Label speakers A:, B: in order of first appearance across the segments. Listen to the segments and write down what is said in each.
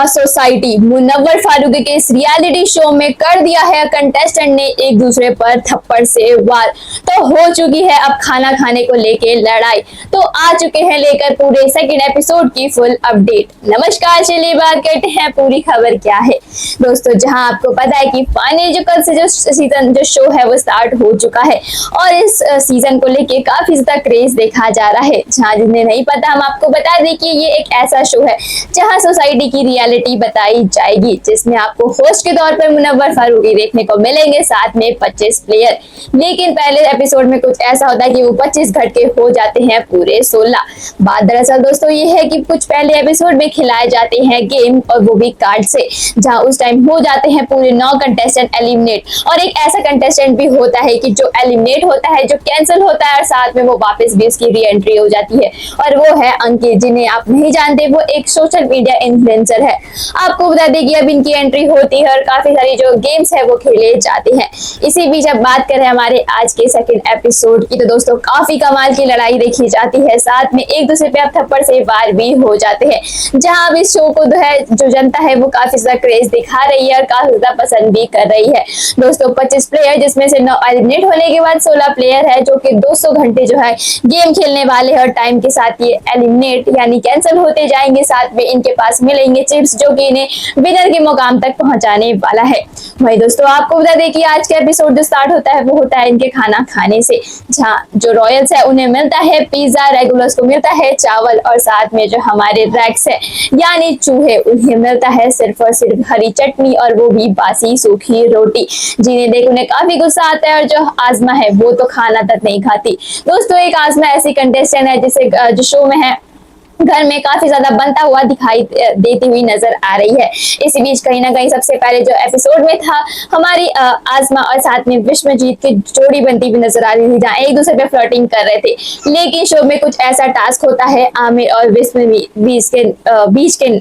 A: जहां सोसाइटी मुनव्वर फारूकी के इस रियलिटी शो में कर दिया है कंटेस्टेंट ने एक दूसरे पर थप्पड़ से वार। तो हो चुकी है अब खाना खाने को लेके लड़ाई। तो आ चुके हैं लेकर पूरे सेकंड एपिसोड की फुल अपडेट। नमस्कार, चलिए बात करते हैं पूरी खबर क्या है दोस्तों। जहां आपको पता है कि फाइनली जो कल से जो शो है वो स्टार्ट हो चुका है और इस सीजन को लेके काफी ज्यादा क्रेज देखा जा रहा है। जहां जिन्हें नहीं पता, हम आपको बता दें कि ये एक ऐसा शो है जहां सोसाइटी की रियलिटी बताई जाएगी, जिसमें आपको होस्ट के तौर पर मुनव्वर फारूकी देखने को मिलेंगे, साथ में 25 प्लेयर। लेकिन पहले एपिसोड में कुछ ऐसा होता है कि वो 25 घट के हो जाते हैं पूरे 16। बात दरअसल दोस्तों ये है कि कुछ पहले एपिसोड में खिलाए जाते हैं गेम, और वो भी कार्ड से, जहां उस टाइम हो जाते हैं पूरे 9 कंटेस्टेंट एलिमिनेट। और एक ऐसा कंटेस्टेंट भी होता है कि जो एलिमिनेट होता है, जो कैंसिल होता है, और साथ में वो वापस भी उसकी री एंट्री हो जाती है, और वो है अंकित, जिन्हें आप नहीं जानते, वो एक सोशल मीडिया इन्फ्लुएंसर है। आपको बता दें कि अब इनकी एंट्री होती है और काफी सारी जो गेम्स है वो खेले जाते हैं। इसी बीच अब बात करें हमारे आज के सेकंड एपिसोड की, तो दोस्तों काफी कमाल की लड़ाई देखी जाती है, साथ में एक दूसरे पे अब थप्पड़ से वार भी हो जाते हैं। जहां अब इस शो को जो जनता है वो काफी ज्यादा क्रेज दिखा रही है और काफी ज्यादा पसंद भी कर रही है दोस्तों। 25 प्लेयर, जिसमें से 9 एलिमिनेट होने के बाद 16 प्लेयर है जो कि 200 घंटे जो है गेम खेलने वाले हैं, और टाइम के साथ ये एलिमिनेट यानी कैंसिल होते जाएंगे। साथ में इनके पास मिलेंगे चिप्स, जो कि इन्हें विनर के मुकाम तक पहुंचाने वाला है। वही दोस्तों आपको बता दें कि आज का एपिसोड जो स्टार्ट होता है वो होता है इनके खाना खाने से, जहां जो रॉयल्स है उन्हें मिलता है पिज्जा, रेगुलर्स को मिलता है चावल, और साथ में जो हमारे रैक्स है यानी चूहे, उन्हें मिलता है सिर्फ और सिर्फ हरी चटनी, और वो भी बासी सूखी रोटी, जिन्हें देख उन्हें काफी गुस्सा आता है। और जो आजमा है वो तो खाना तक नहीं खाती दोस्तों। एक आजमा ऐसी कंटेस्टेंट है जिसे जो शो में है घर में काफी ज्यादा बनता हुआ दिखाई देती हुई नजर आ रही है। इसी बीच कहीं ना कहीं सबसे पहले जो एपिसोड में था, हमारी आजमा और साथ में विश्वजीत की जोड़ी बनती हुई नजर आ रही थी, जहां एक दूसरे पे फ्लर्टिंग कर रहे थे। लेकिन शो में कुछ ऐसा टास्क होता है आमिर और बीच के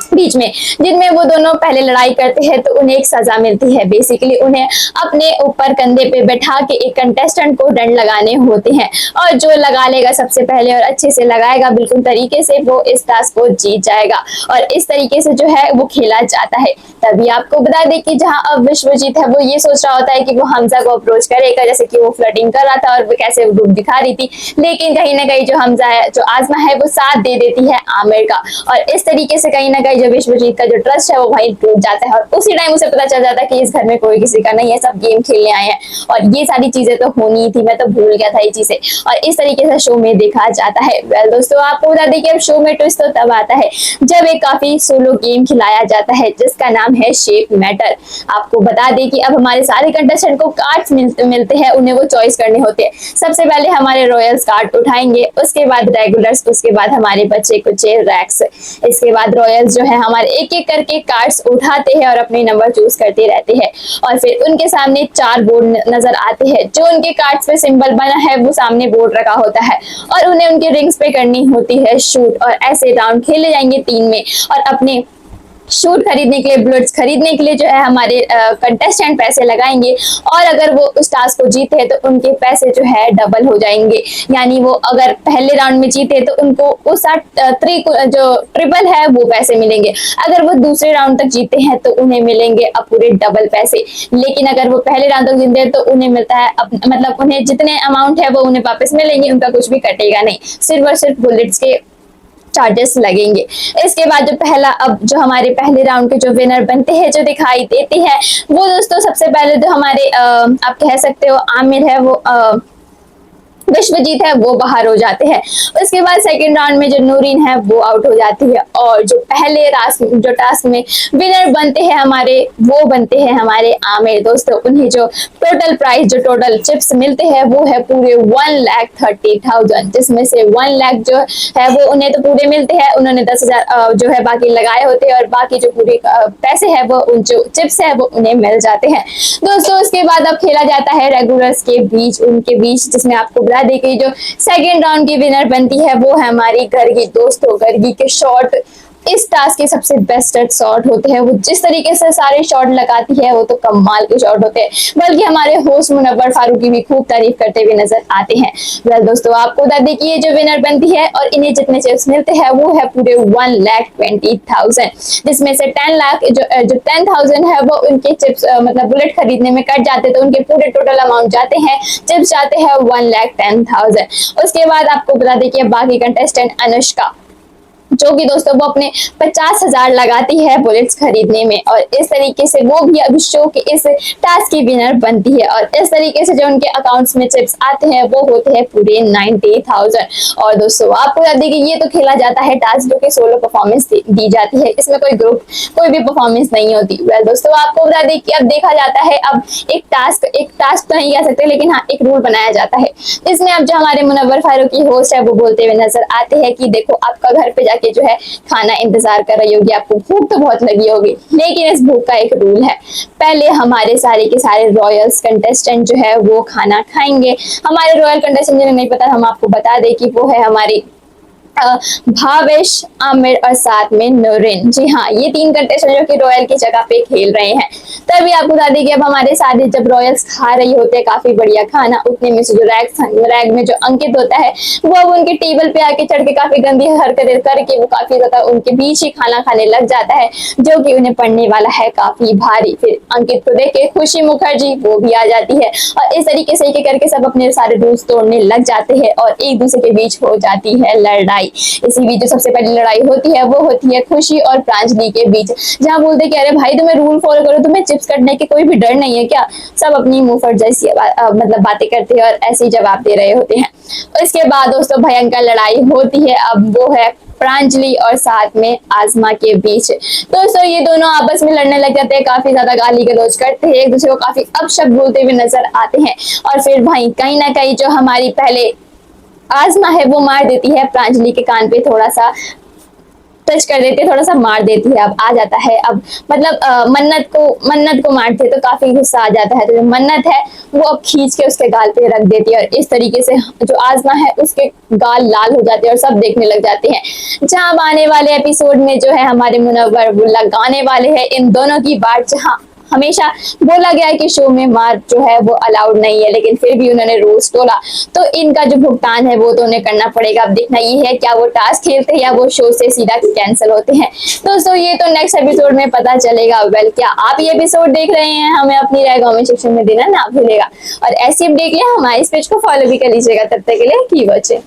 A: बीच में, जिनमें वो दोनों पहले लड़ाई करते हैं, तो उन्हें एक सजा मिलती है। बेसिकली उन्हें अपने ऊपर कंधे पे बैठा के एक कंटेस्टेंट को डंड लगाने होते हैं, और जो लगा लेगा सबसे पहले और अच्छे से लगाएगा बिल्कुल तरीके से, वो इस टास्क को जीत जाएगा। और इस तरीके से जो है वो खेला जाता है। तभी आपको बता दें कि जहां अब विश्वजीत है वो ये सोच रहा होता है कि वो हमजा को अप्रोच करेगा, जैसे कि वो फ्लर्टिंग कर रहा था और वो कैसे रूप दिखा रही थी। लेकिन कहीं ना कहीं जो हमजा है, जो आजमा है, वो साथ दे देती है आमिर का, और इस तरीके से कहीं ना कहीं जो विश्वजीत का जो ट्रस्ट है वो वहीं टूट जाता है। और उसी टाइम उसे पता चल जाता है कि इस घर में कोई किसी का नहीं है, सब गेम खेलने आए हैं, और ये सारी चीजें तो होनी थी, मैं तो भूल गया था ये चीजें। और इस तरीके से शो में देखा जाता है। वेल दोस्तों आपको बता दें कि अब शो में ट्विस्ट तो तब आता है जब एक काफी सोलो गेम खिलाया जाता है, जिसका नाम है शेप मैटर। आपको बता दें कि अब हमारे सारे कंटेस्टेंट को कार्ड्स मिलते हैं, उन्हें वो चॉइस करने होते हैं। सबसे पहले हमारे रॉयल्स कार्ड उठाएंगे, उसके बाद रेगुलर्स, उसके बाद हमारे बच्चे कुचे रैक्स। इसके बाद रॉयल्स जो है हमारे एक एक करके कार्ड्स उठाते हैं और अपने नंबर चूज करते रहते हैं, और फिर उनके सामने 4 बोर्ड नजर आते हैं। जो उनके कार्ड्स पे सिंबल बना है वो सामने बोर्ड रखा होता है, और उन्हें उनके रिंग्स पे करनी होती है शूट। और ऐसे राउंड खेले जाएंगे 3 में, और अपने शूट खरीदने के लिए, बुलेट्स खरीदने के लिए जो है हमारे कंटेस्टेंट पैसे लगाएंगे, और अगर वो उस टास्क को जीते हैं तो उनके पैसे जो है डबल हो जाएंगे। यानी वो अगर पहले राउंड में जीते तो उनको उस जो ट्रिपल है वो पैसे मिलेंगे। अगर वो दूसरे राउंड तक जीते हैं तो उन्हें मिलेंगे अब पूरे डबल पैसे। लेकिन अगर वो पहले राउंड तक जीते हैं तो उन्हें मिलता है मतलब उन्हें जितने अमाउंट है वो उन्हें वापस मिलेंगे, उनका कुछ भी कटेगा नहीं, सिर्फ और सिर्फ बुलेट्स के चार्जेस लगेंगे। इसके बाद जो हमारे पहले राउंड के जो विनर बनते हैं, जो दिखाई देते हैं, वो दोस्तों सबसे पहले जो हमारे आप कह सकते हो आमिर है, वो विश्वजीत है, वो बाहर हो जाते हैं। उसके बाद सेकंड राउंड में जो नूरीन है वो आउट हो जाती है, और जो पहले जो टास्क में विनर बनते हैं हमारे, वो बनते हैं हमारे आमिर दोस्तों। उन्हें जो टोटल प्राइस, जो टोटल चिप्स मिलते हैं वो है पूरे 1,30,000, जिसमें से 1 लाख जो है वो उन्हें तो पूरे मिलते हैं, उन्होंने 10,000 जो है बाकी लगाए होते हैं, और बाकी जो पूरे पैसे है वो जो चिप्स है वो उन्हें मिल जाते हैं दोस्तों। उसके बाद अब खेला जाता है रेगुलर्स के बीच, उनके बीच, जिसमें आपको देखिए जो सेकंड राउंड की विनर बनती है वो है हमारी गर्गी दोस्तों। गर्गी के शॉट इस टास्क के सबसे बेस्ट शॉट होते हैं। वो जिस तरीके से सारे शॉट लगाती है वो तो कमाल के शॉट होते हैं, बल्कि हमारे होस्ट मुनव्वर फारूकी भी खूब तारीफ करते हुए नजर आते हैं। वेल दोस्तों, आपको बता दें कि ये जो विनर बनती है और इन्हें जितने चिप्स मिलते हैं वो है पूरे 1,20,000, जिसमें से 10 लाख जो 10,000 है वो उनके चिप्स मतलब बुलेट खरीदने में कट जाते, तो उनके पूरे टोटल अमाउंट जाते हैं, चिप्स जाते हैं 1,10,000। उसके बाद आपको बता दें कि बाकी कंटेस्टेंट अनुष्का, जो कि दोस्तों वो अपने 50,000 लगाती है बुलेट्स खरीदने में, और इस तरीके से वो भी अब शो के इस टास्क की विनर बनती है। और इस तरीके से जो उनके अकाउंट्स में चिप्स आते हैं वो होते हैं पूरे 90,000। और दोस्तों आपको बता दें कि ये तो खेला जाता है टास्क, जो कि सोलो परफॉर्मेंस दी जाती है, इसमें कोई ग्रुप कोई भी परफॉर्मेंस नहीं होती। वेल दोस्तों, आपको बता दें कि अब देखा जाता है, अब एक टास्क तो नहीं कह सकते, लेकिन हाँ एक रूल बनाया जाता है, जिसमें अब जो हमारे मुनव्वर फारूकी होस्ट है वो बोलते हुए नजर आते हैं कि देखो, आपका घर पे जाके जो है खाना इंतजार कर रही होगी, आपको भूख तो बहुत लगी होगी, लेकिन इस भूख का एक रूल है, पहले हमारे सारे के सारे रॉयल्स कंटेस्टेंट जो है वो खाना खाएंगे। हमारे रॉयल कंटेस्टेंट जिन्हें नहीं पता, हम आपको बता दें कि वो है हमारी भावेश, आमिर और साथ में नूरिन। जी हाँ, ये 3 कंटेस्टेंट जो कि रॉयल की जगह पे खेल रहे हैं। तभी आपको बता दें कि अब हमारे साथ जब रॉयल्स खा रही होते हैं काफी बढ़िया खाना, उतने में से जो रैग में जो अंकित होता है वो अब उनके टेबल पे आके चढ़ के काफी गंदी हरकतें करके वो काफी ज्यादा उनके बीच ही खाना खाने लग जाता है, जो कि उन्हें पड़ने वाला है काफी भारी। फिर अंकित को देख के खुशी मुखर्जी वो भी आ जाती है, और इस तरीके से करके सब अपने सारे रूल्स तोड़ने लग जाते हैं और एक दूसरे के बीच हो जाती है लड़ाई। इसी बीच जो सबसे पहली लड़ाई होती है वो होती है खुशी और प्रांजलि के बीच, जहां बोलते कि अरे भाई, तुम्हें रूल फॉलो करो, तुम्हें चिप्स कटने के कोई भी डर नहीं है क्या। सब अपनी मुंहफट जैसी मतलब बातें करते हैं और ऐसे ही जवाब दे रहे होते हैं। इसके बाद दोस्तों भयंकर लड़ाई होती है, अब वो है प्रांजलि और साथ में आजमा के बीच। दोस्तों ये दोनों आपस में लड़ने लग जाते हैं, काफी ज्यादा गाली गलौज करते हैं, एक दूसरे को काफी अपशब्द बोलते हुए नजर आते हैं। और फिर भाई कहीं ना कहीं जो हमारी पहले आजमा है वो मार देती है प्रांजलि के कान पे, थोड़ा सा टच कर देती है, थोड़ा सा मार देती है। अब आ जाता है, अब मतलब मन्नत को मारते तो काफी गुस्सा आ जाता है, तो जो मन्नत है वो अब खींच के उसके गाल पे रख देती है, और इस तरीके से जो आजमा है उसके गाल लाल हो जाते हैं और सब देखने लग जाते हैं। जहां आने वाले एपिसोड में जो है हमारे मुनव्वर वो लगाने वाले हैं इन दोनों की बात, जहां हमेशा बोला गया है कि शो में मार जो है वो अलाउड नहीं है, लेकिन फिर भी उन्होंने रूल्स तोड़ा, तो इनका जो भुगतान है वो तो उन्हें करना पड़ेगा। अब देखना ये है क्या वो टास्क खेलते हैं या वो शो से सीधा कैंसिल होते हैं। दोस्तों ये तो नेक्स्ट एपिसोड में पता चलेगा। वेल, क्या आप ये एपिसोड देख रहे हैं? हमें अपनी राय कमेंट सेक्शन में देना ना भूलेगा, और ऐसी अपडेट के लिए हमारे इस पेज को फॉलो भी कर लीजिएगा। तब तक के लिए की वॉचिंग।